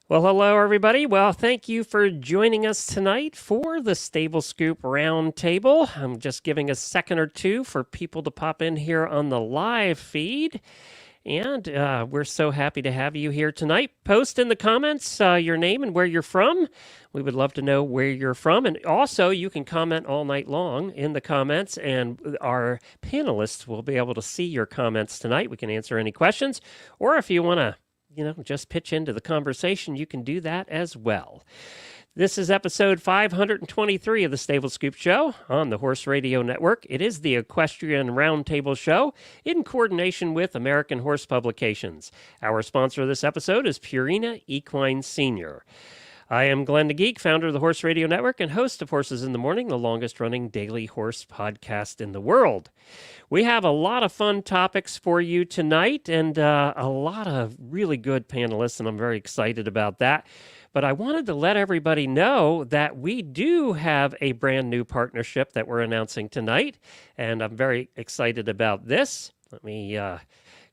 Well, hello, everybody. Well, thank you for joining us tonight for the Stable Scoop Roundtable. I'm just giving a second or two for people to pop in here on the live feed. And we're so happy to have you here tonight. Post in the comments your name and where you're from. We would love to know where you're from. And also, you can comment all night long in the comments, and our panelists will be able to see your comments tonight. We can answer any questions. Or if you want to just pitch into the conversation, you can do that as well. This is episode 523 of the Stable Scoop Show on the Horse Radio Network. It is the Equestrian Roundtable Show in coordination with American Horse Publications. Our sponsor of this episode is Purina Equine Senior. I am Glenn the Geek, founder of the Horse Radio Network and host of Horses in the Morning, the longest-running daily horse podcast in the world. We have a lot of fun topics for you tonight and a lot of really good panelists, and I'm very excited about that. But I wanted to let everybody know that we do have a brand new partnership that we're announcing tonight, and I'm very excited about this. Let me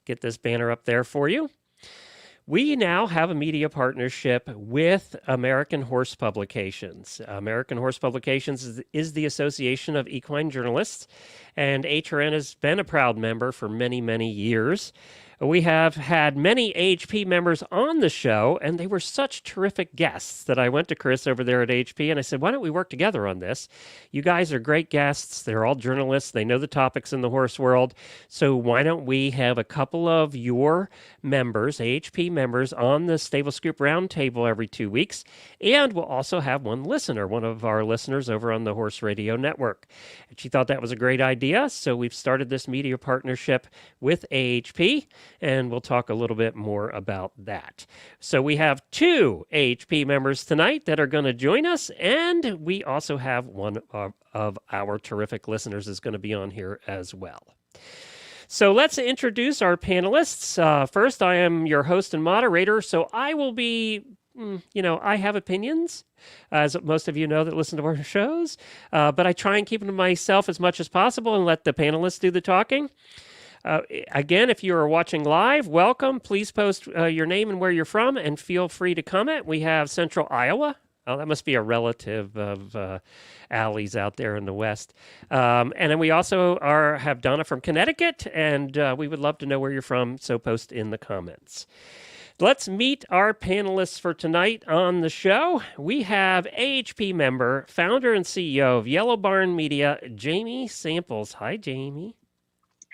get this banner up there for you. We now have a media partnership with American Horse Publications. American Horse Publications is the Association of Equine Journalists, and HRN has been a proud member for many, many years. We have had many AHP members on the show, and they were such terrific guests that I went to Chris over there at AHP and I said, why don't we work together on this? You guys are great guests. They're all journalists. They know the topics in the horse world. So why don't we have a couple of your members, AHP members, on the Stable Scoop Roundtable every 2 weeks? And we'll also have one listener, one of our listeners over on the Horse Radio Network. And she thought that was a great idea. So we've started this media partnership with AHP. And we'll talk a little bit more about that. So we have 2 AHP members tonight that are going to join us, and we also have one of our terrific listeners is going to be on here as well. So let's introduce our panelists. First, I am your host and moderator, so I will be, I have opinions, as most of you know that listen to our shows, but I try and keep them to myself as much as possible and let the panelists do the talking. Again, if you are watching live, welcome. Please post your name and where you're from, and feel free to comment. We have Central Iowa. Oh, that must be a relative of Allie's out there in the West. And then we also have Donna from Connecticut, and we would love to know where you're from, so post in the comments. Let's meet our panelists for tonight on the show. We have AHP member, founder and CEO of Yellow Barn Media, Jamie Samples. Hi, Jamie.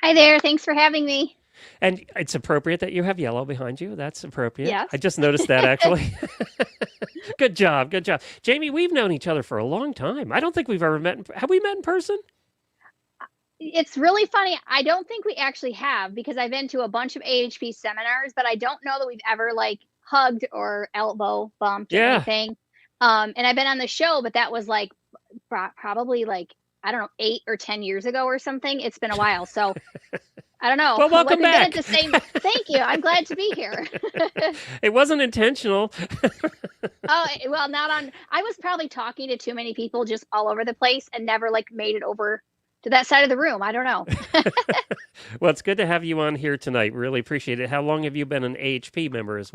Hi there. Thanks for having me. And it's appropriate that you have yellow behind you. That's appropriate. Yes. I just noticed that, actually. Good job. Good job. Jamie, we've known each other for a long time. I don't think we've ever met. Have we met in person? It's really funny. I don't think we actually have, because I've been to a bunch of AHP seminars, but I don't know that we've ever hugged or elbow bumped or anything. And I've been on the show, but that was probably I don't know, 8 or 10 years ago or something. It's been a while. So I don't know. Well, welcome back. Thank you. I'm glad to be here. It wasn't intentional. Oh, well, I was probably talking to too many people just all over the place and never made it over to that side of the room. I don't know. Well, it's good to have you on here tonight. Really appreciate it. How long have you been an AHP member as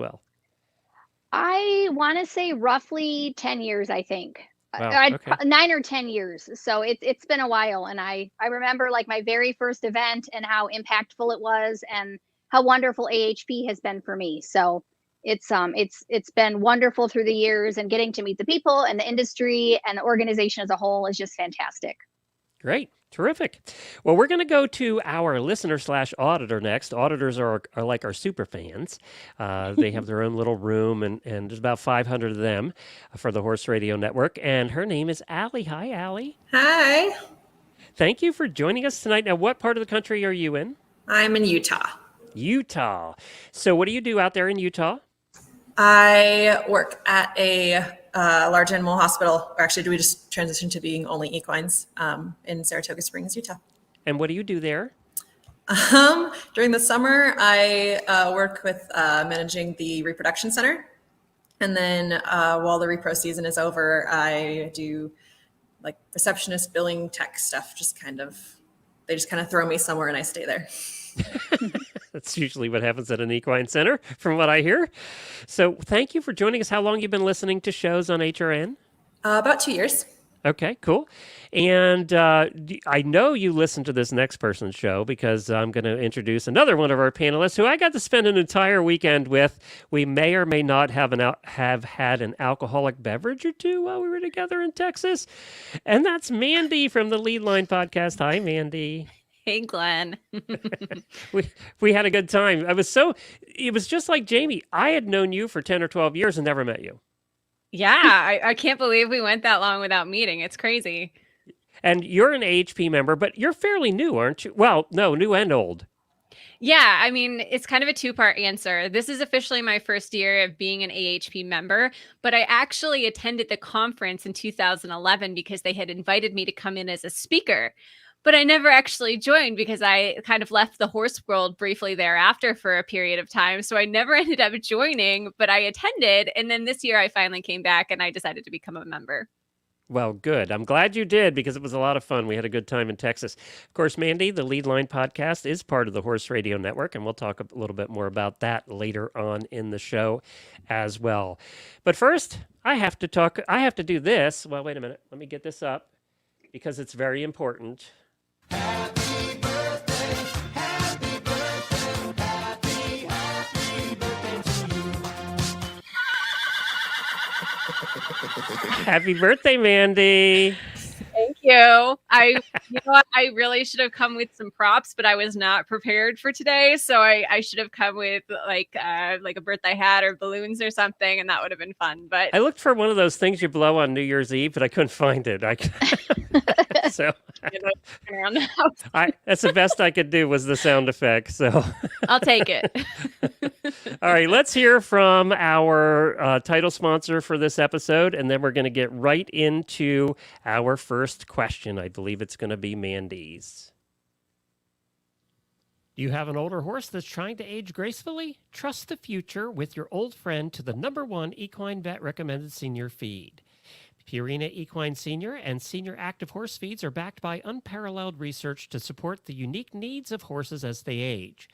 I want to say roughly 10 years, I think. Wow, okay. 9 or 10 years. So it's been a while. And I remember my very first event and how impactful it was and how wonderful AHP has been for me. So it's been wonderful through the years, and getting to meet the people and the industry and the organization as a whole is just fantastic. Great. Terrific. Well, we're going to go to our listener/auditor next. Auditors are like our super fans. They have their own little room, and there's about 500 of them for the Horse Radio Network. And her name is Allie. Hi, Allie. Hi. Thank you for joining us tonight. Now, what part of the country are you in? I'm in Utah. Utah. So what do you do out there in Utah? I work at a large animal hospital. Or actually, we just transitioned to being only equines in Saratoga Springs, Utah. And what do you do there? During the summer, I work with managing the reproduction center. And then while the repro season is over, I do receptionist, billing, tech stuff. They just kind of throw me somewhere and I stay there. That's usually what happens at an equine center, from what I hear. So thank you for joining us. How long have you been listening to shows on HRN? About 2 years. Okay, cool. And I know you listened to this next person's show because I'm going to introduce another one of our panelists who I got to spend an entire weekend with. We may or may not have had an alcoholic beverage or two while we were together in Texas. And that's Mandy from the Leadline podcast. Hi, Mandy. Hey, Glenn. we had a good time. It was just like Jamie. I had known you for 10 or 12 years and never met you. Yeah, I can't believe we went that long without meeting. It's crazy. And you're an AHP member, but you're fairly new, aren't you? Well, no, new and old. Yeah, I mean, it's kind of a two-part answer. This is officially my first year of being an AHP member, but I actually attended the conference in 2011 because they had invited me to come in as a speaker. But I never actually joined because I kind of left the horse world briefly thereafter for a period of time. So I never ended up joining, but I attended. And then this year I finally came back and I decided to become a member. Well, good. I'm glad you did because it was a lot of fun. We had a good time in Texas. Of course, Mandy, the Leadline podcast is part of the Horse Radio Network, and we'll talk a little bit more about that later on in the show as well. But first, I have to do this. Well, wait a minute. Let me get this up because it's very important. Happy birthday, happy birthday, happy birthday to you. Happy birthday, Mandy. Thank you. I really should have come with some props, but I was not prepared for today. So I should have come with like a birthday hat or balloons or something, and that would have been fun. But I looked for one of those things you blow on New Year's Eve, but I couldn't find it. So that's the best I could do was the sound effect. So I'll take it. All right, let's hear from our title sponsor for this episode, and then we're going to get right into our first question. I believe it's going to be Mandy's. Do you have an older horse that's trying to age gracefully? Trust the future with your old friend to the #1 equine vet recommended senior feed. Purina Equine Senior and Senior Active Horse Feeds are backed by unparalleled research to support the unique needs of horses as they age.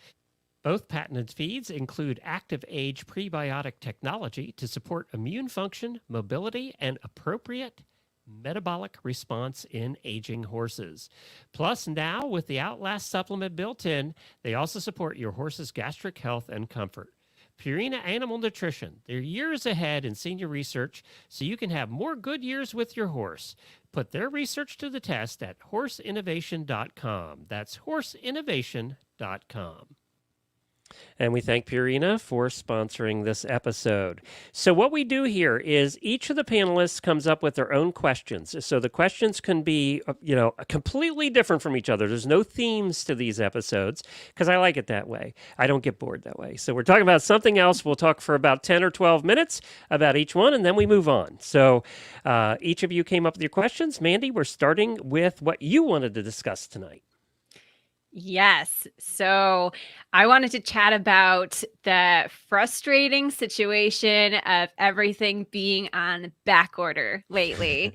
Both patented feeds include active age prebiotic technology to support immune function, mobility, and appropriate metabolic response in aging horses. Plus, now with the Outlast supplement built in, they also support your horse's gastric health and comfort. Purina Animal Nutrition, they're years ahead in senior research, so you can have more good years with your horse. Put their research to the test at horseinnovation.com. That's horseinnovation.com. And we thank Purina for sponsoring this episode. So what we do here is each of the panelists comes up with their own questions. So the questions can be, completely different from each other. There's no themes to these episodes because I like it that way. I don't get bored that way. So we're talking about something else. We'll talk for about 10 or 12 minutes about each one, and then we move on. So each of you came up with your questions. Mandy, we're starting with what you wanted to discuss tonight. Yes. So I wanted to chat about the frustrating situation of everything being on backorder lately.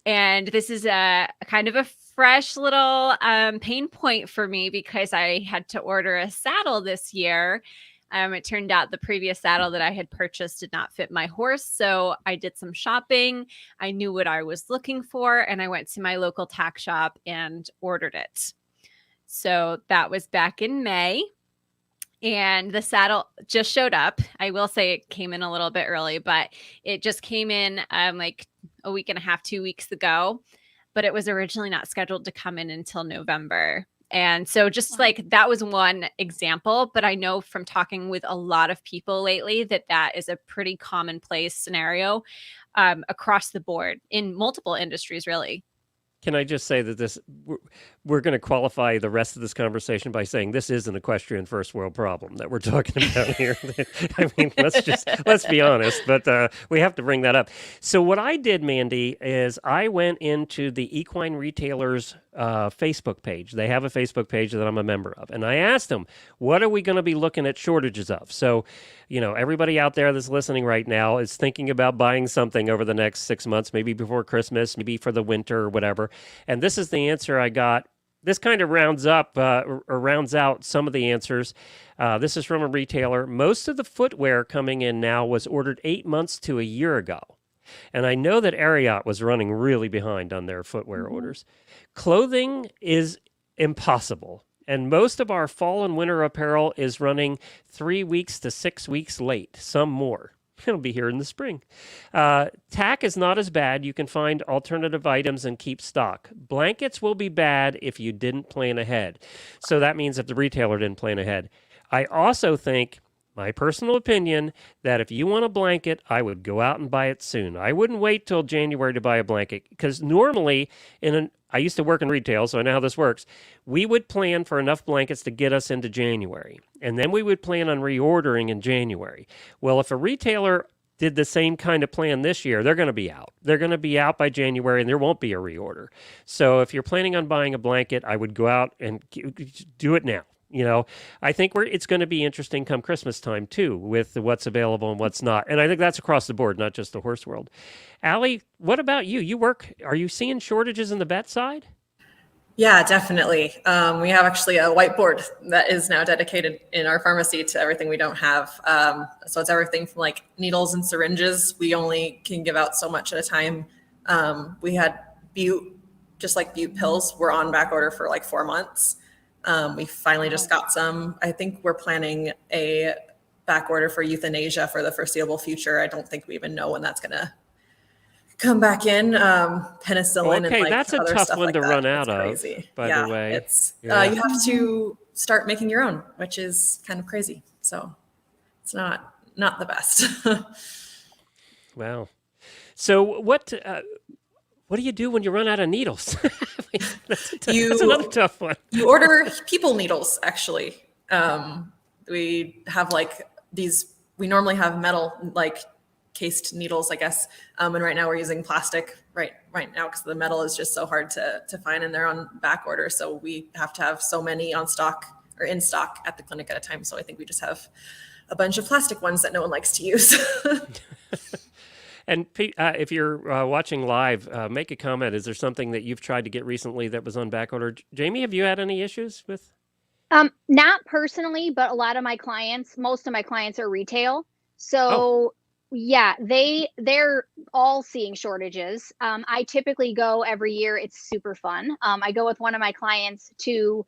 And this is a kind of a fresh little pain point for me because I had to order a saddle this year. It turned out the previous saddle that I had purchased did not fit my horse. So I did some shopping. I knew what I was looking for, and I went to my local tack shop and ordered it. So that was back in May, and the saddle just showed up. I will say it came in a little bit early, but it just came in like a week and a half, 2 weeks ago, but it was originally not scheduled to come in until November. And so just like that was one example, but I know from talking with a lot of people lately that is a pretty commonplace scenario across the board in multiple industries, really. Can I just say that we're going to qualify the rest of this conversation by saying this is an equestrian first world problem that we're talking about here. I mean, let's be honest, but we have to bring that up. So what I did, Mandy, is I went into the Equine Retailers Facebook page. They have a Facebook page that I'm a member of. And I asked them, what are we going to be looking at shortages of? So, everybody out there that's listening right now is thinking about buying something over the next 6 months, maybe before Christmas, maybe for the winter or whatever. And this is the answer I got this kind of rounds up or rounds out some of the answers. This is from a retailer. Most of the footwear coming in now was ordered 8 months to a year ago. And I know that Ariat was running really behind on their footwear orders. Clothing is impossible. And most of our fall and winter apparel is running 3 weeks to 6 weeks late, some more. It'll be here in the spring. Tack is not as bad. You can find alternative items and keep stock. Blankets will be bad if you didn't plan ahead. So that means if the retailer didn't plan ahead. I also think, my personal opinion, that if you want a blanket, I would go out and buy it soon. I wouldn't wait till January to buy a blanket, because normally I used to work in retail, so I know how this works. We would plan for enough blankets to get us into January, and then we would plan on reordering in January. Well, if a retailer did the same kind of plan this year, they're going to be out. They're going to be out by January, and there won't be a reorder. So if you're planning on buying a blanket, I would go out and do it now. You know, I think it's going to be interesting come Christmas time, too, with what's available and what's not. And I think that's across the board, not just the horse world. Allie, what about you? Are you seeing shortages in the vet side? Yeah, definitely. We have actually a whiteboard that is now dedicated in our pharmacy to everything we don't have. So it's everything from like needles and syringes. We only can give out so much at a time. We had Bute, just like Bute pills, were on back order for like 4 months. We finally just got some. I think we're planning a back order for euthanasia for the foreseeable future. I don't think we even know when that's going to come back in. Penicillin and like that's a other tough stuff one like to that. run out It's of, crazy. by the way. It's you have to start making your own, which is kind of crazy. So it's not the best. Wow. So what do you do when you run out of needles? That's another tough one. You order people needles, actually. We have like these, we normally have metal like cased needles, I guess. And right now we're using plastic right now because the metal is just so hard to find, and they're on back order. So we have to have so many on stock or in stock at the clinic at a time. So I think we just have a bunch of plastic ones that no one likes to use. And if you're watching live, make a comment. Is there something that you've tried to get recently that was on back order? Jamie, have you had any issues with? Not personally, but a lot of my clients, most of my clients are retail. So yeah, they're all seeing shortages. I typically go every year. It's super fun. I go with one of my clients to,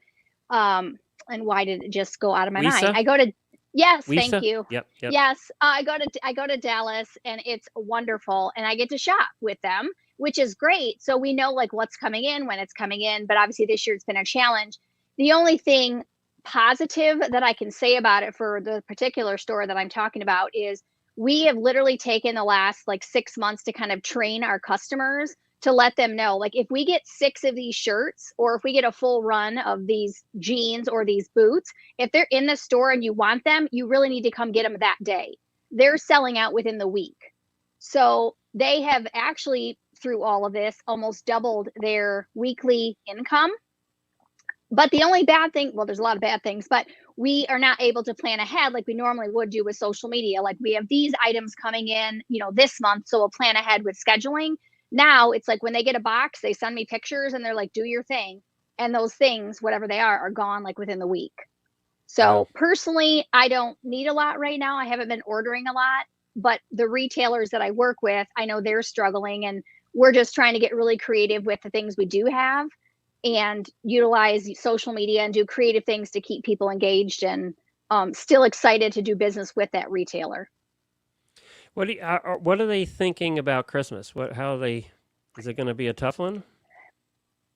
and why did it just go out of my mind? I go to, yes, Wisa? Thank you. Yep. Yes, I go to Dallas, and it's wonderful, and I get to shop with them, which is great. So we know like what's coming in, when it's coming in. But obviously this year it's been a challenge. The only thing positive that I can say about it for the particular store that I'm talking about is we have literally taken the last like 6 months to kind of train our customers to let them know, like if we get 6 of these shirts, or if we get a full run of these jeans or these boots, if they're in the store and you want them, you really need to come get them that day. They're selling out within the week. So they have actually, through all of this, almost doubled their weekly income. But the only bad thing, well, there's a lot of bad things, but we are not able to plan ahead like we normally would do with social media. Like we have these items coming in, this month, so we'll plan ahead with scheduling. Now it's like when they get a box, they send me pictures and they're like, do your thing. And those things, whatever they are gone like within the week. So personally, I don't need a lot right now. I haven't been ordering a lot, but the retailers that I work with, I know they're struggling, and we're just trying to get really creative with the things we do have and utilize social media and do creative things to keep people engaged and still excited to do business with that retailer. What are they thinking about Christmas? Is it going to be a tough one?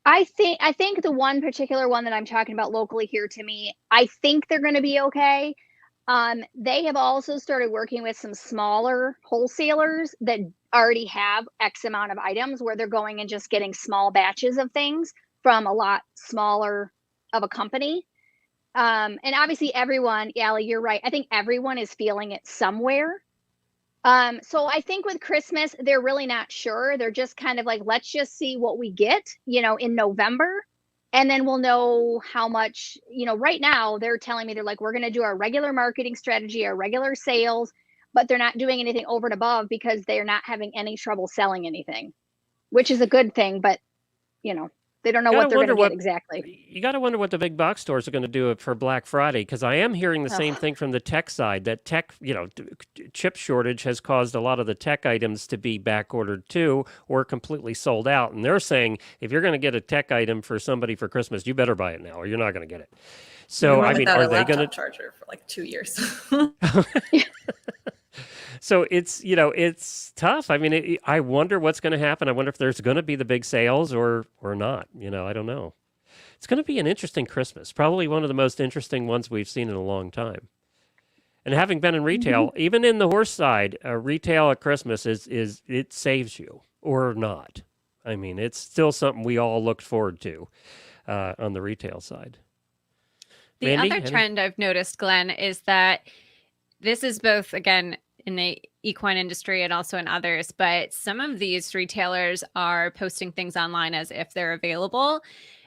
I think the one particular one that I'm talking about locally here to me, I think they're going to be okay. They have also started working with some smaller wholesalers that already have X amount of items, where they're going and just getting small batches of things from a lot smaller of a company. And obviously everyone, Allie, you're right. I think everyone is feeling it somewhere. So I think with Christmas, they're really not sure. They're just kind of like, let's just see what we get, in November. And then we'll know how much, right now they're telling me, they're like, we're going to do our regular marketing strategy, our regular sales, but they're not doing anything over and above because they're not having any trouble selling anything, which is a good thing. But, They don't know Gotta what they're going wonder to get what exactly. you got to wonder what the big box stores are going to do for Black Friday, because I am hearing the same Ugh. thing from the tech side, that tech, chip shortage has caused a lot of the tech items to be back ordered too, or completely sold out. And they're saying if you're going to get a tech item for somebody for Christmas, you better buy it now, or you're not going to get it. So I mean, without are a they going laptop to? charger for like 2 years? So it's tough. I mean, I wonder what's going to happen. I wonder if there's going to be the big sales or not. I don't know. It's going to be an interesting Christmas. Probably one of the most interesting ones we've seen in a long time. And having been in retail, even in the horse side, retail at Christmas is it saves you or not. I mean, it's still something we all looked forward to on the retail side. The Mandy, other trend I've noticed, Glenn, is that this is both, again, in the equine industry and also in others, but some of these retailers are posting things online as if they're available,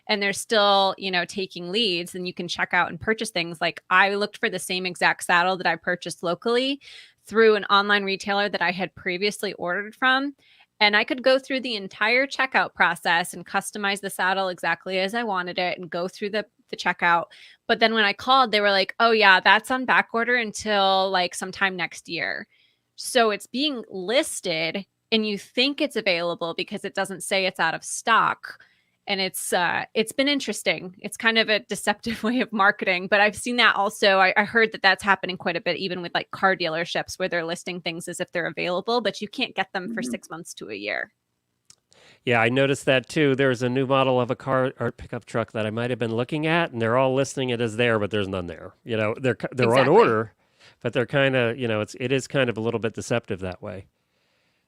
and they're still, taking leads, and you can check out and purchase things. Like, I looked for the same exact saddle that I purchased locally through an online retailer that I had previously ordered from. And I could go through the entire checkout process and customize the saddle exactly as I wanted it and go through the checkout. But then when I called, they were like, oh yeah, that's on back order until like sometime next year. So it's being listed and you think it's available because it doesn't say it's out of stock. And it's been interesting. It's kind of a deceptive way of marketing, but I've seen that also. I heard that that's happening quite a bit, even with like car dealerships where they're listing things as if they're available, but you can't get them for 6 months to a year. Yeah, I noticed that too. There's a new model of a car or pickup truck that I might have been looking at, and they're all listing it as there, but there's none there. They're on Exactly. order, but they're kind of, it is kind of a little bit deceptive that way.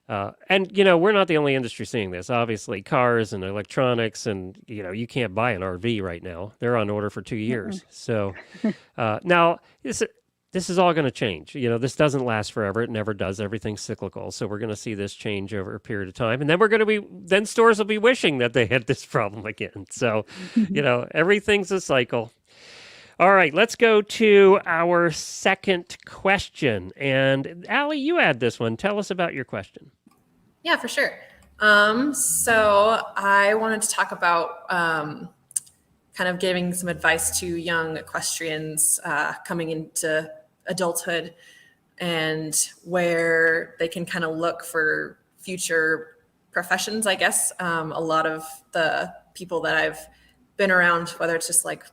And we're not the only industry seeing this. Obviously, cars and electronics, and you can't buy an RV right now. They're on order for 2 years. So now this is all going to change. This doesn't last forever. It never does. Everything's cyclical. So we're going to see this change over a period of time. And then then stores will be wishing that they had this problem again. So, everything's a cycle. All right, let's go to our second question. And Allie, you had this one. Tell us about your question. Yeah, for sure. So I wanted to talk about kind of giving some advice to young equestrians coming into adulthood and where they can kind of look for future professions, I guess. A lot of the people that I've been around, whether it's just like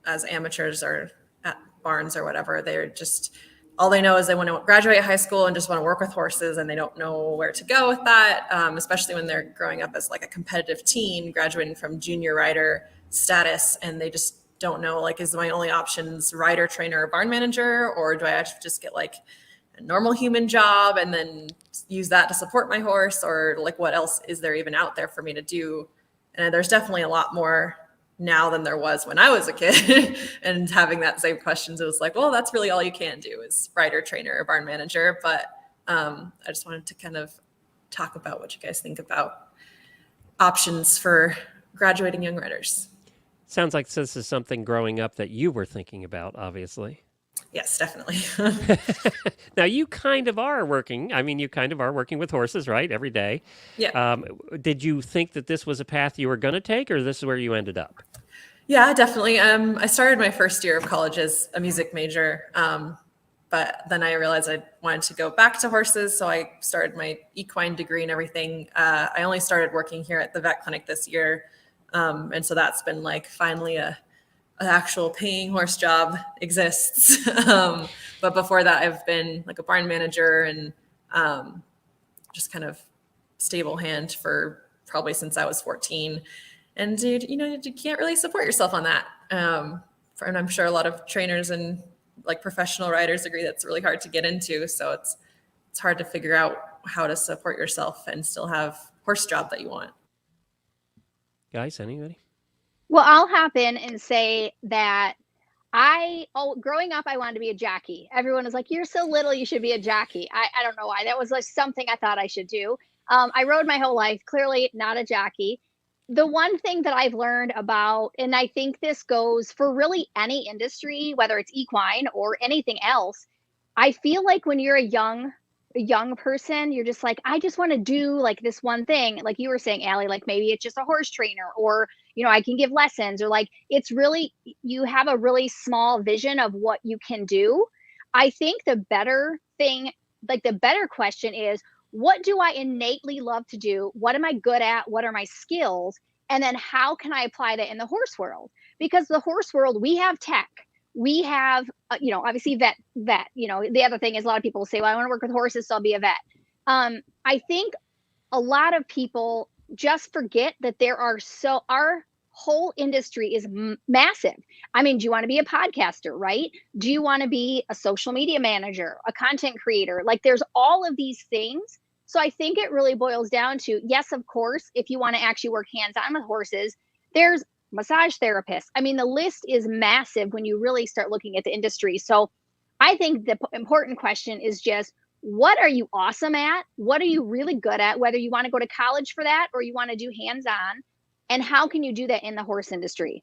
as amateurs or at barns or whatever, they're just, all they know is they want to graduate high school and just want to work with horses, and they don't know where to go with that, especially when they're growing up as like a competitive teen, graduating from junior rider status, and they just don't know, like, is my only options rider, trainer, or barn manager, or do I actually just get like a normal human job and then use that to support my horse, or like what else is there even out there for me to do? And there's definitely a lot more now than there was when I was a kid. And having that same questions, it was like, well, that's really all you can do is rider, trainer, or barn manager. But I just wanted to kind of talk about what you guys think about options for graduating young riders. Sounds like this is something growing up that you were thinking about, obviously. Yes, definitely. Now, you kind of are working. I mean, you kind of are working with horses, right? Every day. Yeah. Did you think that this was a path you were going to take, or this is where you ended up? Yeah, definitely. I started my first year of college as a music major, but then I realized I wanted to go back to horses, so I started my equine degree and everything. I only started working here at the vet clinic this year, and so that's been like finally an actual paying horse job exists. But before that, I've been like a barn manager and just kind of stable hand for probably since I was 14. And you can't really support yourself on that. And I'm sure a lot of trainers and like professional riders agree that's really hard to get into. So it's hard to figure out how to support yourself and still have horse job that you want. Guys, anybody? Well, I'll hop in and say that growing up, I wanted to be a jockey. Everyone was like, you're so little, you should be a jockey. I don't know why. That was like something I thought I should do. I rode my whole life, clearly not a jockey. The one thing that I've learned about, and I think this goes for really any industry, whether it's equine or anything else, I feel like when you're a young a young person, you're just like, I just want to do like this one thing. Like you were saying, Allie, like maybe it's just a horse trainer, or, I can give lessons, or like, it's really, you have a really small vision of what you can do. I think the better thing, like the better question is, what do I innately love to do? What am I good at? What are my skills? And then how can I apply that in the horse world? Because the horse world, we have tech. We have, obviously vet. The other thing is a lot of people will say, well, I want to work with horses, so I'll be a vet. I think a lot of people just forget that our whole industry is massive. I mean, do you want to be a podcaster, right? Do you want to be a social media manager, a content creator? Like there's all of these things. So I think it really boils down to, yes, of course, if you want to actually work hands-on with horses, there's massage therapists. I mean, the list is massive when you really start looking at the industry. So I think the important question is just, what are you awesome at? What are you really good at? Whether you want to go to college for that or you want to do hands-on, and how can you do that in the horse industry?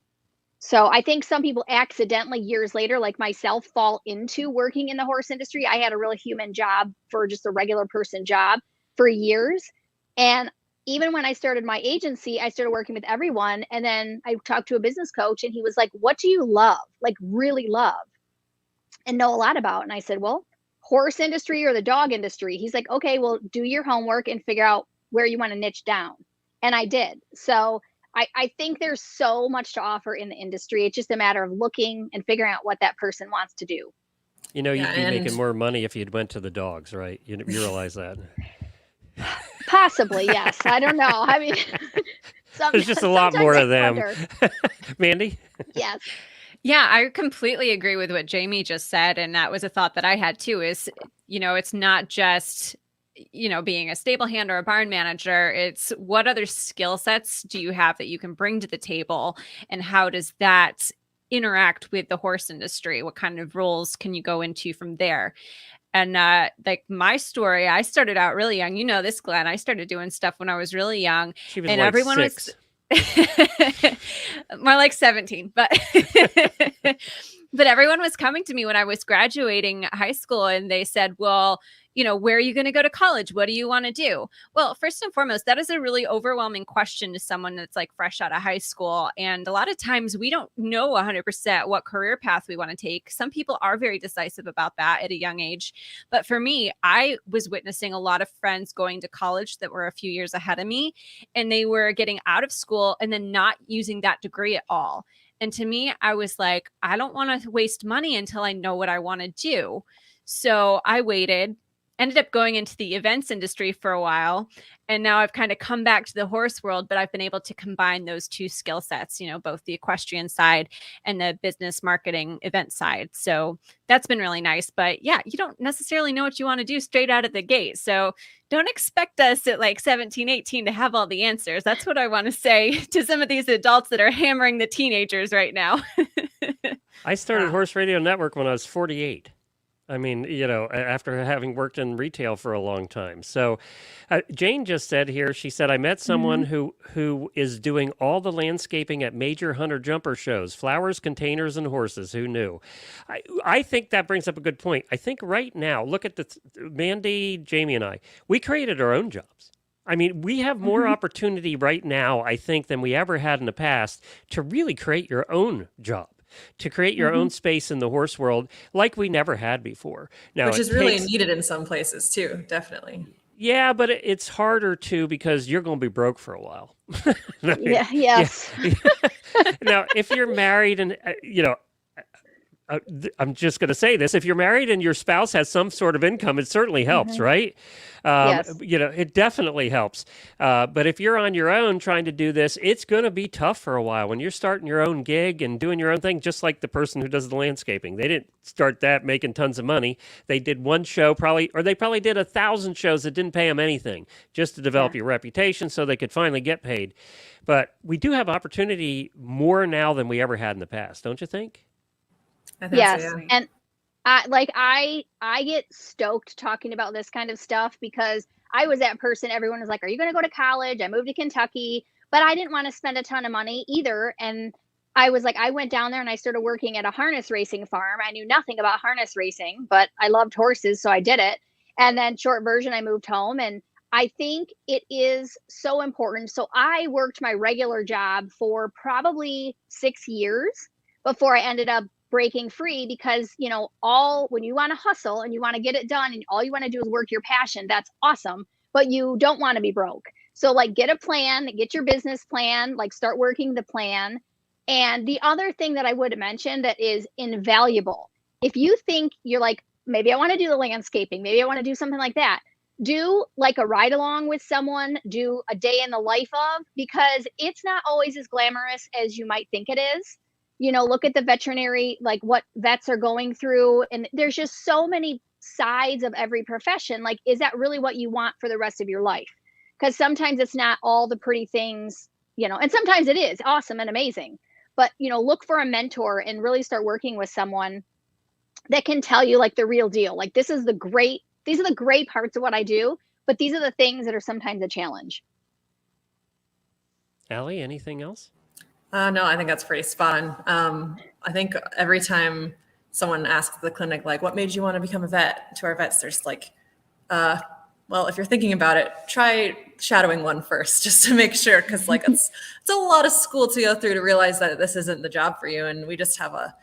So I think some people accidentally years later, like myself, fall into working in the horse industry. I had a really human job for just a regular person job for years. And even when I started my agency, I started working with everyone. And then I talked to a business coach and he was like, what do you love? Like really love and know a lot about? And I said, well, horse industry or the dog industry. He's like, okay, well, do your homework and figure out where you want to niche down. And I did. So I think there's so much to offer in the industry. It's just a matter of looking and figuring out what that person wants to do. You'd be making more money if you'd went to the dogs, right? You realize that. Possibly, yes. I don't know. I mean, there's just a lot more of them. Mandy? Yes. Yeah, I completely agree with what Jamie just said. And that was a thought that I had too, is, it's not just, being a stable hand or a barn manager. It's what other skill sets do you have that you can bring to the table? And how does that interact with the horse industry? What kind of roles can you go into from there? And like my story, I started out really young. You know this, Glenn. I started doing stuff when I was really young. She was and like everyone 6. More like 17, but but everyone was coming to me when I was graduating high school and they said, well, where are you going to go to college? What do you want to do? Well, first and foremost, that is a really overwhelming question to someone that's like fresh out of high school. And a lot of times we don't know 100% what career path we want to take. Some people are very decisive about that at a young age. But for me, I was witnessing a lot of friends going to college that were a few years ahead of me, and they were getting out of school and then not using that degree at all. And to me, I was like, I don't want to waste money until I know what I want to do. So I waited, ended up going into the events industry for a while. And now I've kind of come back to the horse world, but I've been able to combine those two skill sets, both the equestrian side and the business marketing event side. So that's been really nice. But yeah, you don't necessarily know what you want to do straight out of the gate. So don't expect us at like 17, 18 to have all the answers. That's what I want to say to some of these adults that are hammering the teenagers right now. I started Horse Radio Network when I was 48. I mean, after having worked in retail for a long time. So Jane just said here, she said, I met someone who is doing all the landscaping at major hunter jumper shows, flowers, containers, and horses. Who knew? I think that brings up a good point. I think right now, look at Mandy, Jamie, and I, we created our own jobs. I mean, we have more opportunity right now, I think, than we ever had in the past to really create your own job, to create your own space in the horse world like we never had before. Now, which is really needed in some places too, definitely. Yeah, but it's harder too because you're going to be broke for a while. Yes. Yeah. Now, if you're married and, I'm just going to say this. If you're married and your spouse has some sort of income, it certainly helps, right? Yes. It definitely helps. But if you're on your own trying to do this, it's going to be tough for a while. When you're starting your own gig and doing your own thing, just like the person who does the landscaping. They didn't start that making tons of money. They did one show they probably did 1,000 shows that didn't pay them anything just to develop your reputation so they could finally get paid. But we do have opportunity more now than we ever had in the past, don't you think? I think Yes. so, yeah. And I get stoked talking about this kind of stuff because I was that person. Everyone was like, are you going to go to college? I moved to Kentucky, but I didn't want to spend a ton of money either. And I was like, I went down there and I started working at a harness racing farm. I knew nothing about harness racing, but I loved horses. So I did it. And then short version, I moved home, and I think it is so important. So I worked my regular job for probably 6 years before I ended up breaking free, because, when you want to hustle and you want to get it done and all you want to do is work your passion, that's awesome, but you don't want to be broke. So like, get a plan, get your business plan, like start working the plan. And the other thing that I would mention that is invaluable, if you think you're like, maybe I want to do the landscaping, maybe I want to do something like that, do like a ride along with someone, do a day in the life of, because it's not always as glamorous as you might think it is. Look at the veterinary, like what vets are going through. And there's just so many sides of every profession. Like, is that really what you want for the rest of your life? Because sometimes it's not all the pretty things, and sometimes it is awesome and amazing. But, look for a mentor and really start working with someone that can tell you like the real deal. Like, these are the great parts of what I do, but these are the things that are sometimes a challenge. Allie, anything else? No, I think that's pretty spot on. I think every time someone asks the clinic, like, what made you want to become a vet, to our vets, there's like, well, if you're thinking about it, try shadowing one first, just to make sure, because like it's a lot of school to go through to realize that this isn't the job for you. And we just have a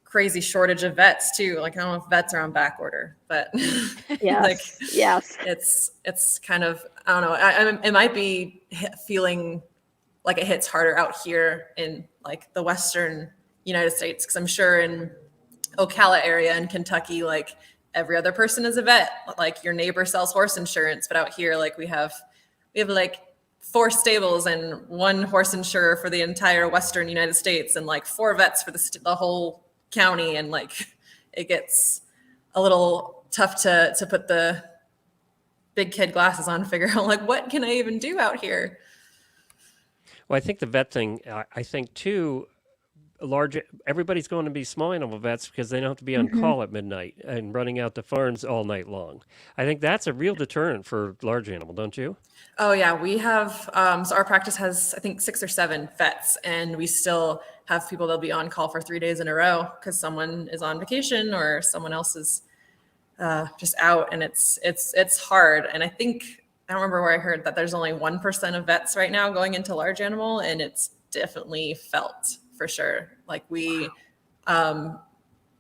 crazy shortage of vets too. Like, I don't know if vets are on back order, but yes, yes, it's kind of, I don't know. It might be feeling like it hits harder out here in like the Western United States, because I'm sure in Ocala area in Kentucky, like every other person is a vet. Like, your neighbor sells horse insurance, but out here, like we have like 4 stables and 1 horse insurer for the entire Western United States, and like 4 vets for the whole county. And like, it gets a little tough to put the big kid glasses on and figure out like, what can I even do out here? Well, I think the vet thing, I think too, everybody's going to be small animal vets because they don't have to be on call at midnight and running out to farms all night long. I think that's a real deterrent for large animal, don't you? Oh yeah, we have, so our practice has, I think, 6 or 7 vets, and we still have people that'll be on call for 3 days in a row because someone is on vacation or someone else is just out, and it's hard. And I don't remember where I heard that there's only 1% of vets right now going into large animal, and it's definitely felt for sure. Like, we are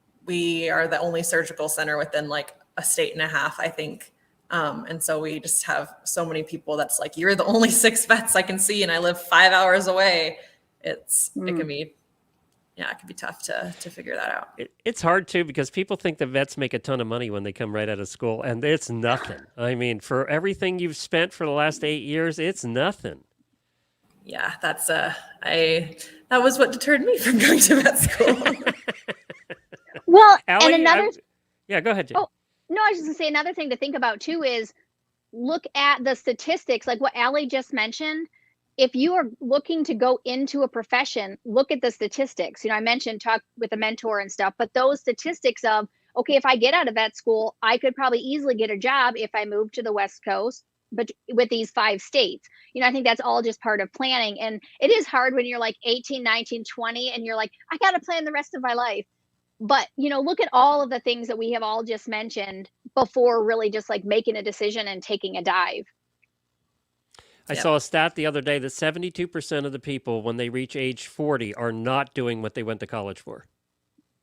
the only surgical center within like a state and a half, I think. And so we just have so many people that's like, you're the only 6 vets I can see, and I live 5 hours away. It can be, it can be tough to figure that out. It's hard too, because people think the vets make a ton of money when they come right out of school, and it's nothing. I mean, for everything you've spent for the last 8 years, it's nothing. Yeah, that's that was what deterred me from going to vet school. Well, Allie, and another. Yeah, go ahead, Jane. Oh, no, I was just gonna say, another thing to think about too is look at the statistics, like what Allie just mentioned. If you are looking to go into a profession, look at the statistics. I mentioned talk with a mentor and stuff, but those statistics of, okay, if I get out of vet school, I could probably easily get a job if I move to the West Coast, but with these 5 states. I think that's all just part of planning. And it is hard when you're like 18, 19, 20, and you're like, I got to plan the rest of my life. But, look at all of the things that we have all just mentioned before really just like making a decision and taking a dive. I saw a stat the other day that 72% of the people, when they reach age 40, are not doing what they went to college for.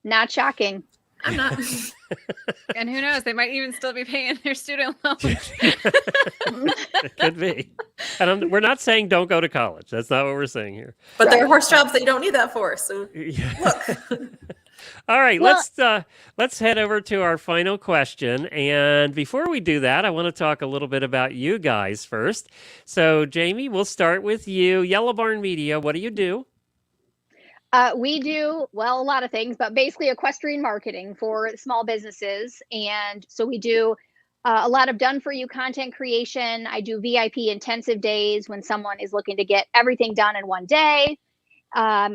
Not shocking. I'm not. And who knows, they might even still be paying their student loans. It could be. And we're not saying don't go to college. That's not what we're saying here. But there are horse jobs that you don't need that for. So look. All right, let's head over to our final question. And before we do that, I want to talk a little bit about you guys first. So, Jamie, we'll start with you. Yellow Barn Media, what do you do? We do, a lot of things, but basically equestrian marketing for small businesses. And so we do a lot of done-for-you content creation. I do VIP intensive days when someone is looking to get everything done in one day.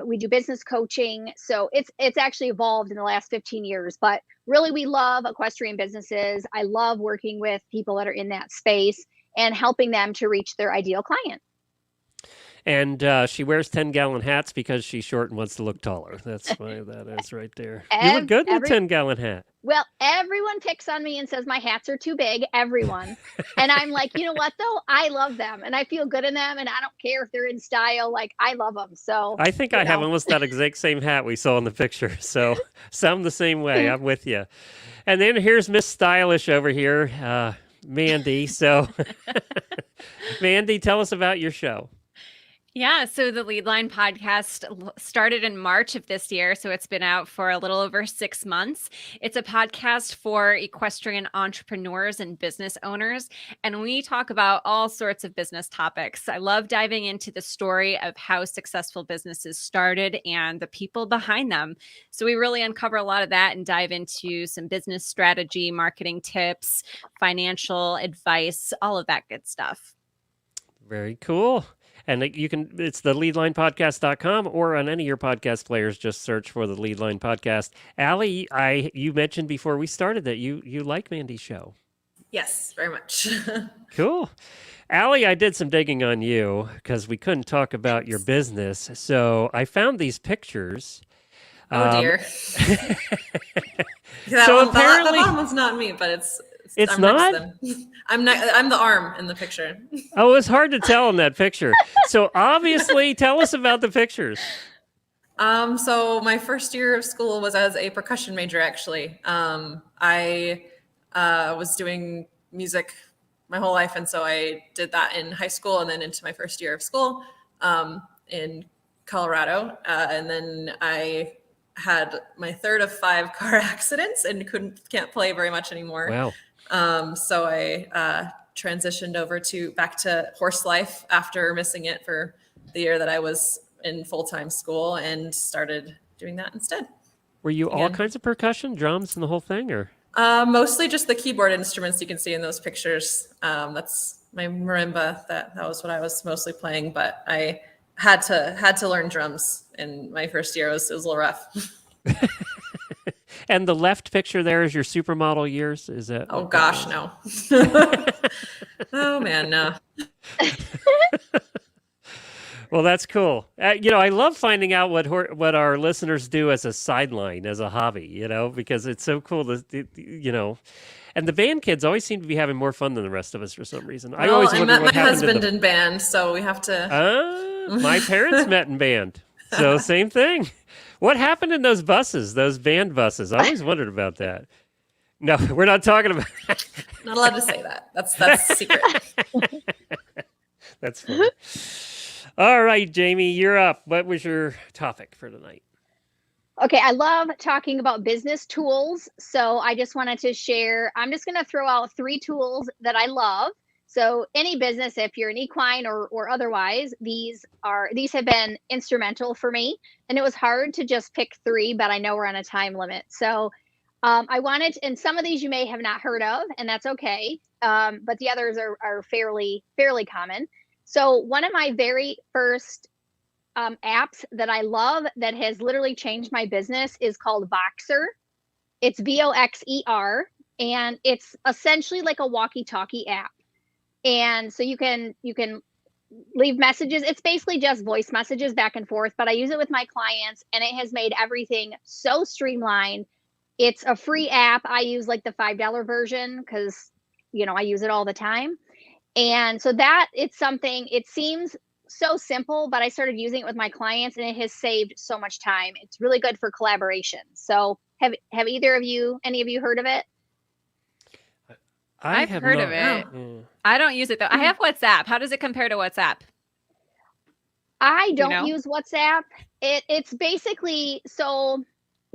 We do business coaching. So it's actually evolved in the last 15 years, but really we love equestrian businesses. I love working with people that are in that space and helping them to reach their ideal client. And she wears 10-gallon hats because she's short and wants to look taller. That's why that is right there. You look good in a 10-gallon hat. Well, everyone picks on me and says my hats are too big, everyone. And I'm like, you know what, though? I love them, and I feel good in them, and I don't care if they're in style. Like, I love them. So I think I have almost that exact same hat we saw in the picture. So some the same way. I'm with you. And then here's Miss Stylish over here, Mandy. So, Mandy, tell us about your show. Yeah, so the Leadline podcast started in March of this year, so it's been out for a little over 6 months. It's a podcast for equestrian entrepreneurs and business owners, and we talk about all sorts of business topics. I love diving into the story of how successful businesses started and the people behind them. So we really uncover a lot of that and dive into some business strategy, marketing tips, financial advice, all of that good stuff. Very cool. And it's the leadlinepodcast.com, or on any of your podcast players, just search for the Leadline podcast. Allie, you mentioned before we started that you like Mandy's show. Yes, very much. Cool. Allie, I did some digging on you because we couldn't talk about your business. So I found these pictures. Oh, dear. So apparently, the bottom one's not me, but it's I'm not? Next to them. I'm the arm in the picture. Oh, it's hard to tell in that picture. So obviously, tell us about the pictures. So my first year of school was as a percussion major, actually. I was doing music my whole life, and so I did that in high school and then into my first year of school in Colorado. And then I had my third of 5 car accidents and can't play very much anymore. Wow. So I transitioned over back to horse life after missing it for the year that I was in full-time school, and started doing that instead. Were you all kinds of percussion, drums, and the whole thing, or? Mostly just the keyboard instruments you can see in those pictures. That's my marimba. That was what I was mostly playing, but I had to learn drums in my first year. It was a little rough. And the left picture there is your supermodel years? Is that? Oh gosh, no. Oh man, no. Well, that's cool. I love finding out what our listeners do as a sideline, as a hobby, because it's so cool to. And the band kids always seem to be having more fun than the rest of us for some reason. Well, I always I wonder met what my happened husband in band, so we have to. My parents met in band, so same thing. What happened in those buses, those band buses? I always wondered about that. No, we're not talking about that. Not allowed to say that. That's secret. That's funny. All right, Jamie, you're up. What was your topic for tonight? Okay, I love talking about business tools. So I just wanted to share, I'm just going to throw out 3 tools that I love. So any business, if you're an equine or otherwise, these have been instrumental for me. And it was hard to just pick 3, but I know we're on a time limit. So I wanted, and some of these you may have not heard of, and that's okay. But the others are fairly common. So one of my very first apps that I love that has literally changed my business is called Voxer. It's Voxer, and it's essentially like a walkie-talkie app. And so you can leave messages. It's basically just voice messages back and forth, but I use it with my clients, and it has made everything so streamlined. It's a free app. I use like the $5 version because, I use it all the time. And so it's something, it seems so simple, but I started using it with my clients, and it has saved so much time. It's really good for collaboration. So have any of you heard of it? I've heard of it. Mm. I don't use it though. I have WhatsApp. How does it compare to WhatsApp? I don't use WhatsApp. It's basically, so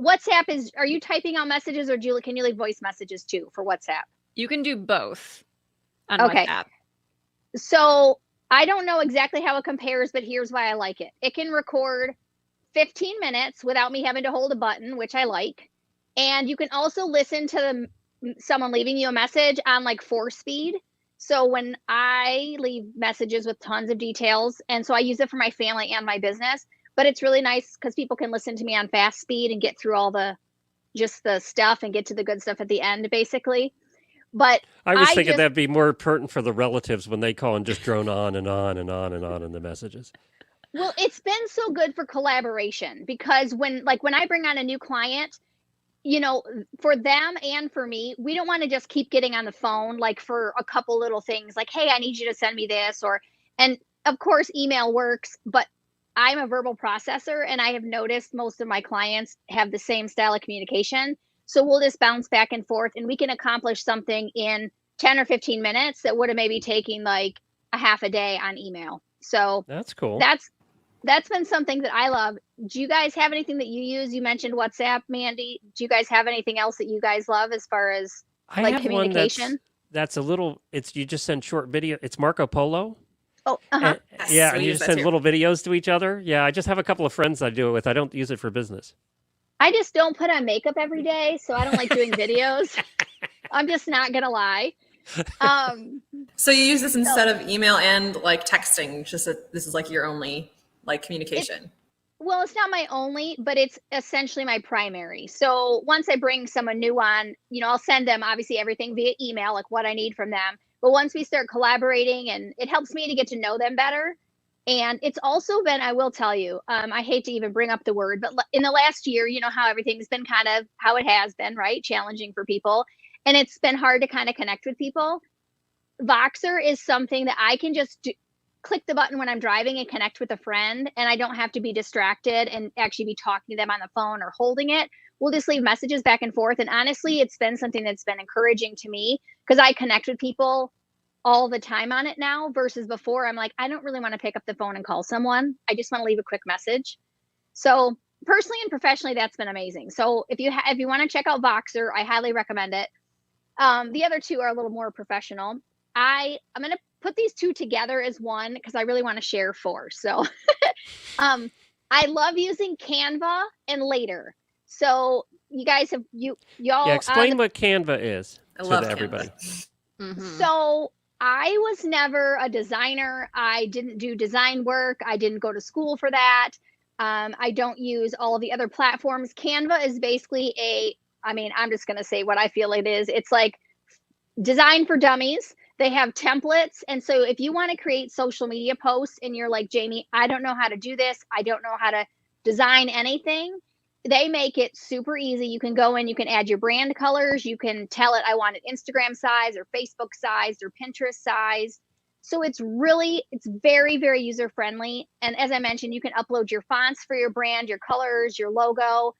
WhatsApp is, are you typing out messages, or can you leave voice messages too for WhatsApp? You can do both on Okay. WhatsApp. So I don't know exactly how it compares, but here's why I like it. It can record 15 minutes without me having to hold a button, which I like. And you can also listen to someone leaving you a message on like 4-speed. So when I leave messages with tons of details, and so I use it for my family and my business, but it's really nice because people can listen to me on fast speed and get through all the stuff and get to the good stuff at the end, basically. But I was thinking that'd be more pertinent for the relatives when they call and just drone on and on and on and on in the messages. Well, it's been so good for collaboration because when I bring on a new client, for them and for me, we don't want to just keep getting on the phone like for a couple little things like, hey, I need you to send me this, and of course email works, but I'm a verbal processor and I have noticed most of my clients have the same style of communication. So we'll just bounce back and forth and we can accomplish something in 10 or 15 minutes that would have maybe taken like a half a day on email. So That's cool. that's been something that I love. Do you guys have anything that you use? You mentioned WhatsApp, Mandy. Do you guys have anything else that you guys love as far as I like have communication? one that's a little. It's you just send short video. It's Marco Polo. Oh, uh-huh. And, yeah, we and you use just that send too. little videos to each other. Yeah, I just have a couple of friends I do it with. I don't use it for business. I just don't put on makeup every day, so I don't like doing videos. I'm just not gonna lie. So you use this instead of email and like texting, just that this is like your only like communication. Well, it's not my only, but it's essentially my primary. So once I bring someone new on, I'll send them obviously everything via email, like what I need from them. But once we start collaborating, and it helps me to get to know them better. And it's also been, I will tell you, I hate to even bring up the word, but in the last year, you know how everything's been kind of how it has been, right? Challenging for people. And it's been hard to kind of connect with people. Voxer is something that I can just click the button when I'm driving and connect with a friend, and I don't have to be distracted and actually be talking to them on the phone or holding it. We'll just leave messages back and forth. And honestly, it's been something that's been encouraging to me because I connect with people all the time on it now versus before. I'm like, I don't really want to pick up the phone and call someone. I just want to leave a quick message. So personally and professionally, that's been amazing. So if you want to check out Voxer, I highly recommend it. The other two are a little more professional. I'm going to put these two together as one because I really want to share four. So I love using Canva and Later. So you guys have y'all Yeah, explain what Canva is I love to everybody. Mhm. So I was never a designer. I didn't do design work. I didn't go to school for that. I don't use all of the other platforms. Canva is basically I'm just going to say what I feel it is. It's like design for dummies. They have templates. And so if you want to create social media posts and you're like, Jamie, I don't know how to do this, I don't know how to design anything, they make it super easy. You can go in, you can add your brand colors, you can tell it I want it Instagram size or Facebook size or Pinterest size. So it's very, very user friendly. And as I mentioned, you can upload your fonts for your brand, your colors, your logo.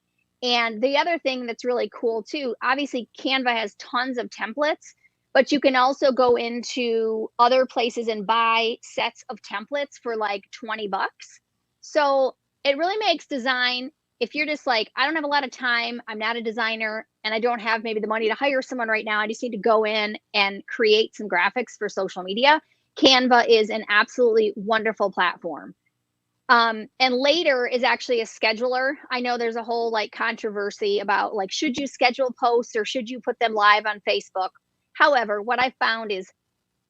And the other thing that's really cool too, obviously Canva has tons of templates, but you can also go into other places and buy sets of templates for like $20. So it really makes design, if you're just like, I don't have a lot of time, I'm not a designer, and I don't have maybe the money to hire someone right now, I just need to go in and create some graphics for social media. Canva is an absolutely wonderful platform. And Later is actually a scheduler. I know there's a whole like controversy about like, should you schedule posts or should you put them live on Facebook? However, what I found is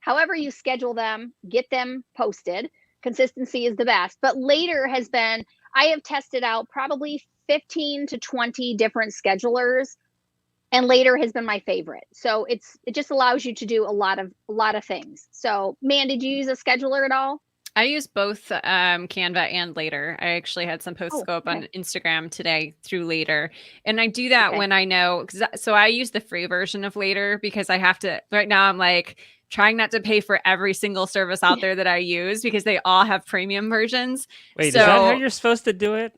however you schedule them, get them posted. Consistency is the best. But Later has been, I have tested out probably 15 to 20 different schedulers, and Later has been my favorite. So it just allows you to do a lot of things. So Mandy, do you use a scheduler at all? I use both Canva and Later. I actually had some posts go up on Instagram today through Later. And I do that when I know, so I use the free version of Later because I have to, right now I'm like trying not to pay for every single service out there that I use because they all have premium versions. Wait, is that how you're supposed to do it?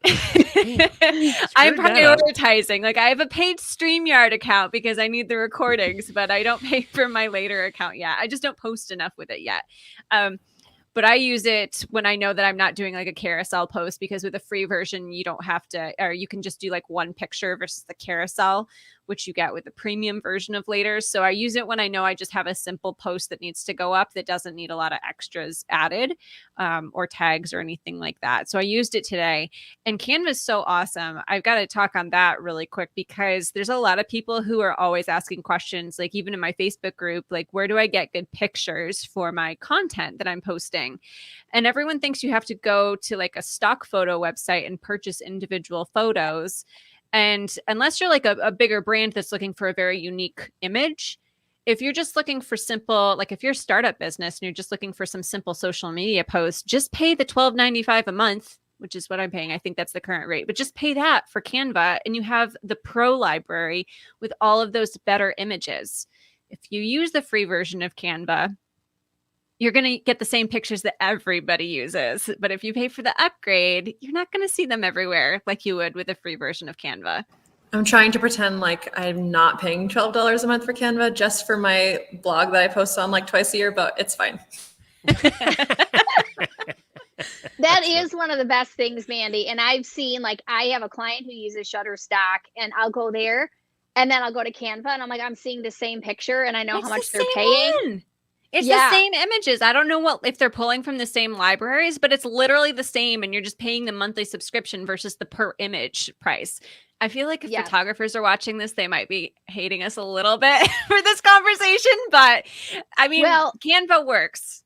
I'm prioritizing. Like I have a paid StreamYard account because I need the recordings, but I don't pay for my Later account yet. I just don't post enough with it yet. But I use it when I know that I'm not doing like a carousel post, because with a free version, you don't have to, or you can just do like one picture versus the carousel, which you get with the premium version of Later. So I use it when I know I just have a simple post that needs to go up that doesn't need a lot of extras added or tags or anything like that. So I used it today, and Canva is so awesome. I've got to talk on that really quick because there's a lot of people who are always asking questions, like even in my Facebook group, like where do I get good pictures for my content that I'm posting? And everyone thinks you have to go to like a stock photo website and purchase individual photos. And unless you're like a bigger brand that's looking for a very unique image, if you're just looking for simple, like if you're a startup business and you're just looking for some simple social media posts, just pay the $12.95 a month, which is what I'm paying. I think that's the current rate, but just pay that for Canva and you have the pro library with all of those better images. If you use the free version of Canva, you're going to get the same pictures that everybody uses. But if you pay for the upgrade, you're not going to see them everywhere like you would with a free version of Canva. I'm trying to pretend like I'm not paying $12 a month for Canva just for my blog that I post on like twice a year, but it's fine. That is one of the best things, Mandy. And I've seen, like, I have a client who uses Shutterstock, and I'll go there and then I'll go to Canva and I'm like, I'm seeing the same picture and I know how much they're paying. It's the same images. I don't know if they're pulling from the same libraries, but it's literally the same. And you're just paying the monthly subscription versus the per image price. I feel like if photographers are watching this, they might be hating us a little bit for this conversation. But I mean, Canva works.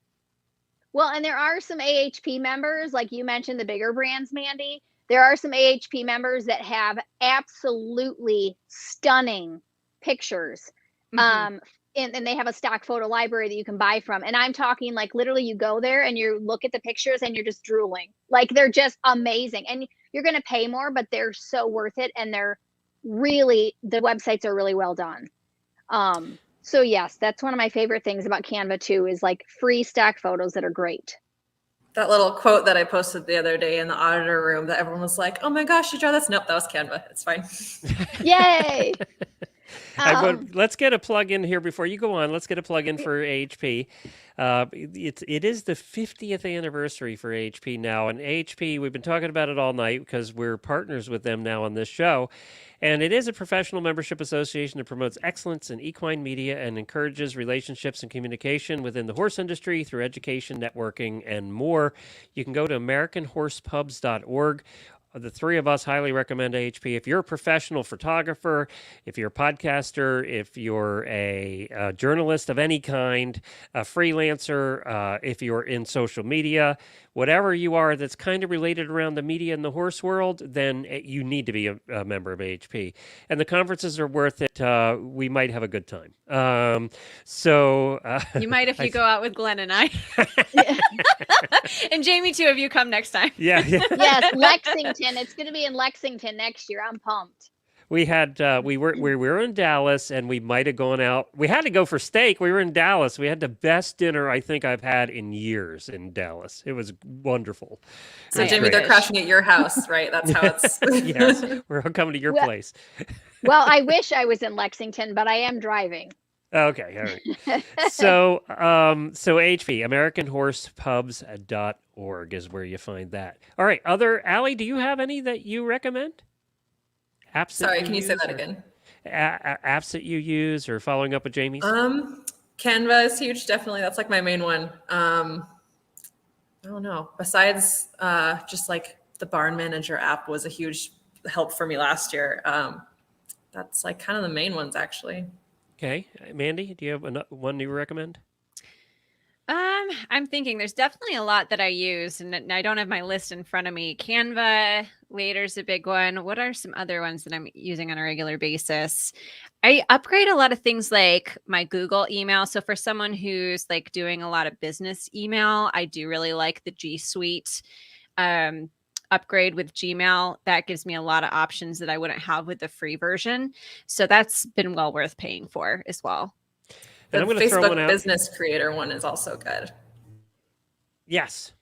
Well, and there are some AHP members, like you mentioned, the bigger brands, Mandy. There are some AHP members that have absolutely stunning pictures. And they have a stock photo library that you can buy from. And I'm talking like literally you go there and you look at the pictures and you're just drooling. Like they're just amazing. And you're going to pay more, but they're so worth it. And they're really, the websites are really well done. So yes, that's one of my favorite things about Canva too, is like free stock photos that are great. That little quote that I posted the other day in the auditor room that everyone was like, oh my gosh, you draw this? Nope, that was Canva. It's fine. Yay. Let's get a plug in here before you go on. Let's get a plug in for AHP. It is the 50th anniversary for AHP now, and AHP, we've been talking about it all night because we're partners with them now on this show. And it is a professional membership association that promotes excellence in equine media and encourages relationships and communication within the horse industry through education, networking, and more. You can go to AmericanHorsePubs.org. The three of us highly recommend AHP. If you're a professional photographer, if you're a podcaster, if you're a journalist of any kind, a freelancer, if you're in social media, whatever you are that's kind of related around the media and the horse world, then you need to be a member of AHP. And the conferences are worth it. We might have a good time. You might if you go out with Glenn and I. And Jamie too, if you come next time. Yeah. Yes, Lexington. It's going to be in Lexington next year. I'm pumped. We had we were in Dallas, and we might have gone out. We had to go for steak. We were in Dallas. We had the best dinner I think I've had in years in Dallas. It was wonderful. So Jimmy, they're crashing at your house, right? That's how it's. Yes, we're all coming to your place. Well, I wish I was in Lexington, but I am driving. Okay, all right. So AHP, AmericanHorsePubs.org is where you find that. All right, Allie, do you have any that you recommend? Apps Sorry, can you say that again? Apps that you use or following up with Jamie's? Canva is huge, definitely. That's like my main one. I don't know. Besides just like the Barn Manager app was a huge help for me last year. That's like kind of the main ones, actually. Okay. Mandy, do you have one you recommend? I'm thinking there's definitely a lot that I use, and I don't have my list in front of me. Canva, Later's a big one. What are some other ones that I'm using on a regular basis? I upgrade a lot of things like my Google email. So for someone who's like doing a lot of business email, I do really like the G Suite upgrade with Gmail. That gives me a lot of options that I wouldn't have with the free version. So that's been well worth paying for as well. The Facebook Business Creator one is also good. Yes.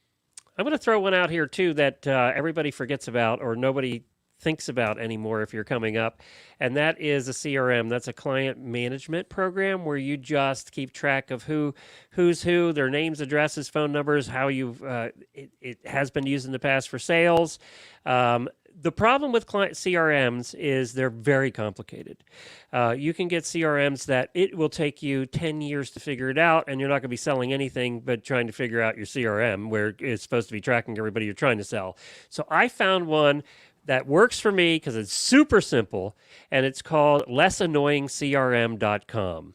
I'm going to throw one out here, too, that everybody forgets about or nobody thinks about anymore if you're coming up, and that is a CRM. That's a client management program where you just keep track of who's who, their names, addresses, phone numbers, how it has been used in the past for sales. The problem with client CRMs is they're very complicated. You can get CRMs that it will take you 10 years to figure it out, and you're not going to be selling anything but trying to figure out your CRM where it's supposed to be tracking everybody you're trying to sell. So I found one that works for me because it's super simple, and it's called lessannoyingcrm.com.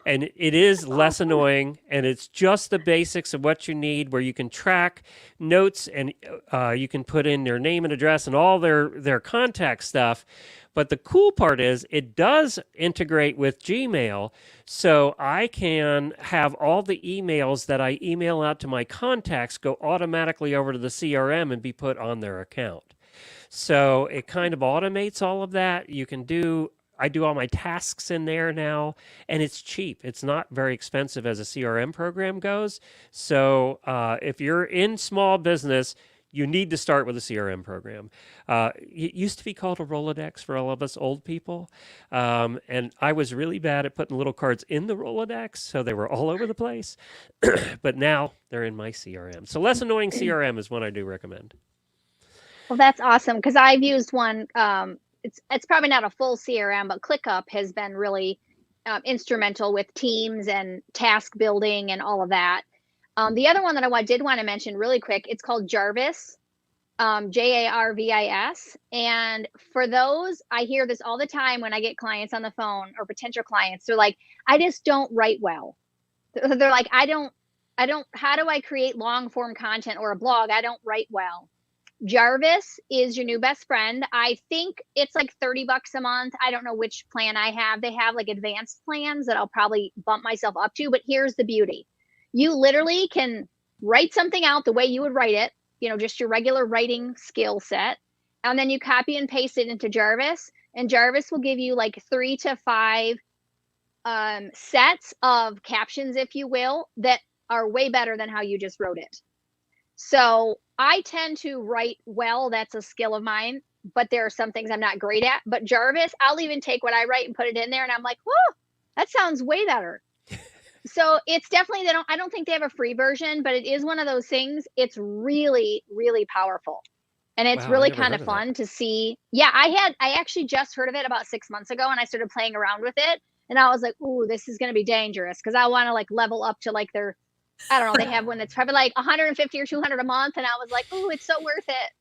And it is less annoying, and it's just the basics of what you need, where you can track notes and you can put in their name and address and all their contact stuff. But the cool part is it does integrate with Gmail, so I can have all the emails that I email out to my contacts go automatically over to the CRM and be put on their account. So it kind of automates all of that. I do all my tasks in there now, and it's cheap. It's not very expensive as a CRM program goes. So if you're in small business, you need to start with a CRM program. It used to be called a Rolodex for all of us old people. And I was really bad at putting little cards in the Rolodex, so they were all over the place. But now they're in my CRM. So less annoying CRM is one I do recommend. Well, that's awesome because I've used one. It's probably not a full CRM, but ClickUp has been really instrumental with teams and task building and all of that. The other one that I did want to mention really quick, it's called Jarvis, Jarvis. And for those, I hear this all the time when I get clients on the phone or potential clients. They're like, I just don't write well. They're like, I don't, how do I create long form content or a blog? I don't write well. Jarvis is your new best friend. I think it's like $30 a month. I don't know which plan I have. They have like advanced plans that I'll probably bump myself up to, but here's the beauty. You literally can write something out the way you would write it, just your regular writing skill set. And then you copy and paste it into Jarvis, and Jarvis will give you like 3 to 5 sets of captions, if you will, that are way better than how you just wrote it. So I tend to write well. That's a skill of mine, but there are some things I'm not great at. But Jarvis, I'll even take what I write and put it in there, and I'm like, whoa, that sounds way better. So it's definitely, I don't think they have a free version, but it is one of those things. It's really, really powerful. And it's really kind of fun to see. Yeah, I actually just heard of it about 6 months ago, and I started playing around with it. And I was like, ooh, this is going to be dangerous because I want to like level up to like their, I don't know, they have one that's probably like 150 or 200 a month. And I was like, ooh, it's so worth it.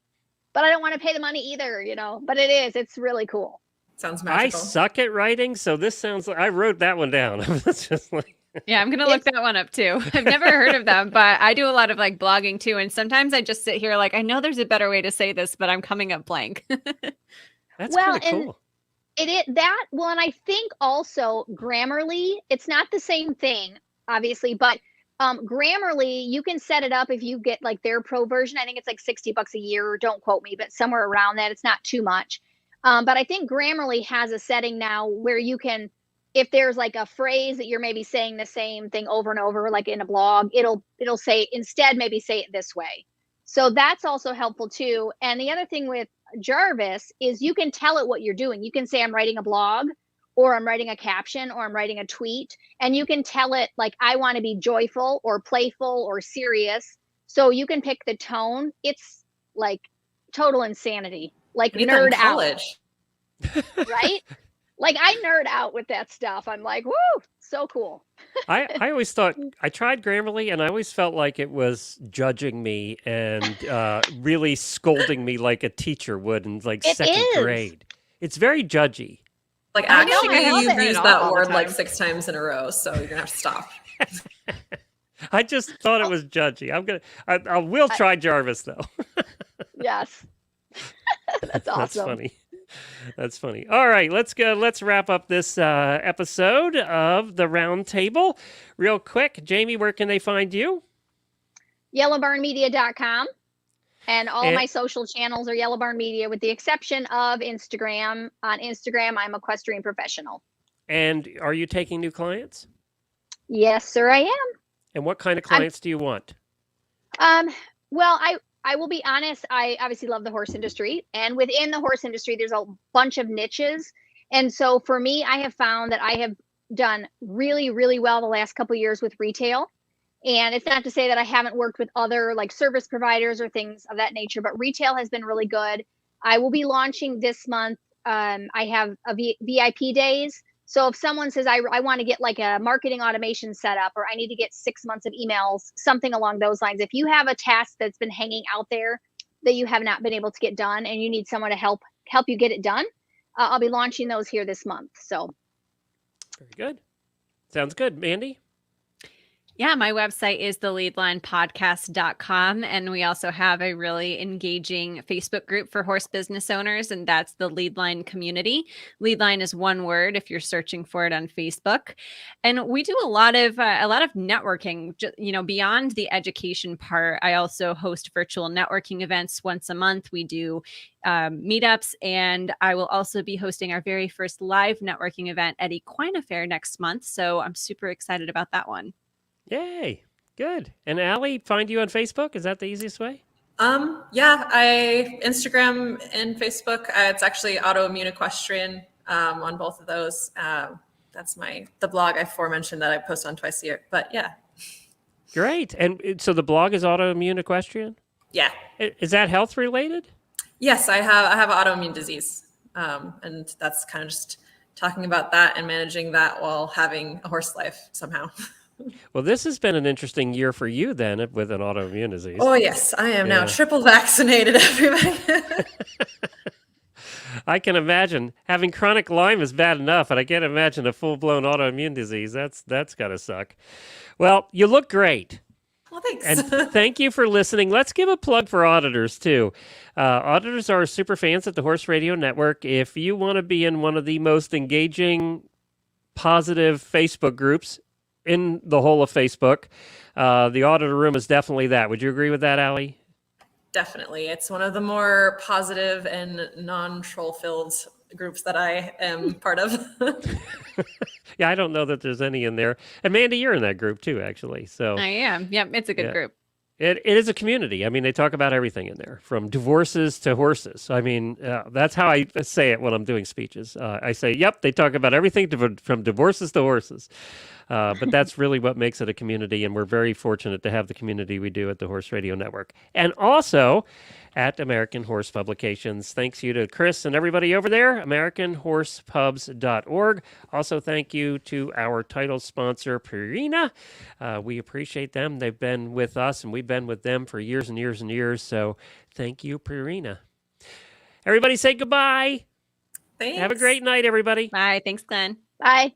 But I don't want to pay the money either, but it's really cool. Sounds magical. I suck at writing, so this sounds like I wrote that one down. It's just like, yeah, I'm going to look that one up too. I've never heard of them, but I do a lot of like blogging too. And sometimes I just sit here like, I know there's a better way to say this, but I'm coming up blank. That's kind of cool. And I think also Grammarly, it's not the same thing, obviously, but Grammarly, you can set it up if you get like their pro version. I think it's like $60 a year. Don't quote me, but somewhere around that. It's not too much. But I think Grammarly has a setting now where you can, if there's like a phrase that you're maybe saying the same thing over and over, like in a blog, it'll say instead, maybe say it this way. So that's also helpful too. And the other thing with Jarvis is you can tell it what you're doing. You can say, I'm writing a blog, or I'm writing a caption, or I'm writing a tweet, and you can tell it like, I want to be joyful or playful or serious. So you can pick the tone. It's like total insanity, like nerd out, right? Like I nerd out with that stuff. I'm like, woo, so cool. I always thought, I tried Grammarly and I always felt like it was judging me and really scolding me like a teacher would in like second grade. It's very judgy. Like actually you've used that word like 6 times in a row, so you're gonna have to stop. I just thought it was judgy. I will try Jarvis though. Yes. That's awesome. That's funny. That's funny. All right, let's go. Let's wrap up this episode of the Roundtable real quick. Jamie, where can they find you? yellowbarnmedia.com. And all my social channels are Yellow Barn Media with the exception of Instagram. On Instagram, I'm Equestrian Professional. And are you taking new clients? Yes, sir, I am. And what kind of clients do you want? Well, I will be honest, I obviously love the horse industry. And within the horse industry, there's a bunch of niches. And so for me, I have found that I have done really, really well the last couple of years with retail. And it's not to say that I haven't worked with other like service providers or things of that nature, but retail has been really good. I will be launching this month. I have a VIP days. So if someone says, I want to get like a marketing automation set up, or I need to get 6 months of emails, something along those lines. If you have a task that's been hanging out there that you have not been able to get done and you need someone to help you get it done, I'll be launching those here this month. So. Very good. Sounds good. Mandy? Yeah, my website is theleadlinepodcast.com. And we also have a really engaging Facebook group for horse business owners, and that's the Leadline community. Leadline is one word if you're searching for it on Facebook. And we do a lot of networking, beyond the education part. I also host virtual networking events once a month. We do meetups, and I will also be hosting our very first live networking event at Equine Fair next month. So I'm super excited about that one. Yay. Good. And Allie, find you on Facebook? Is that the easiest way? Yeah, I Instagram and Facebook. It's actually Autoimmune Equestrian on both of those. That's the blog I aforementioned that I post on twice a year. But yeah. Great. And so the blog is Autoimmune Equestrian? Yeah. Is that health related? Yes, I have autoimmune disease. And that's kind of just talking about that and managing that while having a horse life somehow. Well, this has been an interesting year for you then with an autoimmune disease. Oh, yes. I am now triple vaccinated, everybody. I can imagine. Having chronic Lyme is bad enough, and I can't imagine a full-blown autoimmune disease. That's got to suck. Well, you look great. Well, thanks. And thank you for listening. Let's give a plug for auditors, too. Auditors are super fans at the Horse Radio Network. If you want to be in one of the most engaging, positive Facebook groups in the whole of Facebook, the Auditor Room is definitely that. Would you agree with that, Allie? Definitely. It's one of the more positive and non-troll filled groups that I am part of. Yeah, I don't know that there's any in there. And Mandy, you're in that group too, actually. So I am. Yep, it's a good group. It is a community. I mean, they talk about everything in there, from divorces to horses. I mean, that's how I say it when I'm doing speeches. I say, yep, they talk about everything from divorces to horses. But that's really what makes it a community, and we're very fortunate to have the community we do at the Horse Radio Network. And also at American Horse Publications. Thanks you to Chris and everybody over there, AmericanHorsePubs.org. Also, thank you to our title sponsor, Purina. We appreciate them. They've been with us, and we've been with them for years and years and years. So thank you, Purina. Everybody say goodbye. Thanks. Have a great night, everybody. Bye. Thanks, Glenn. Bye.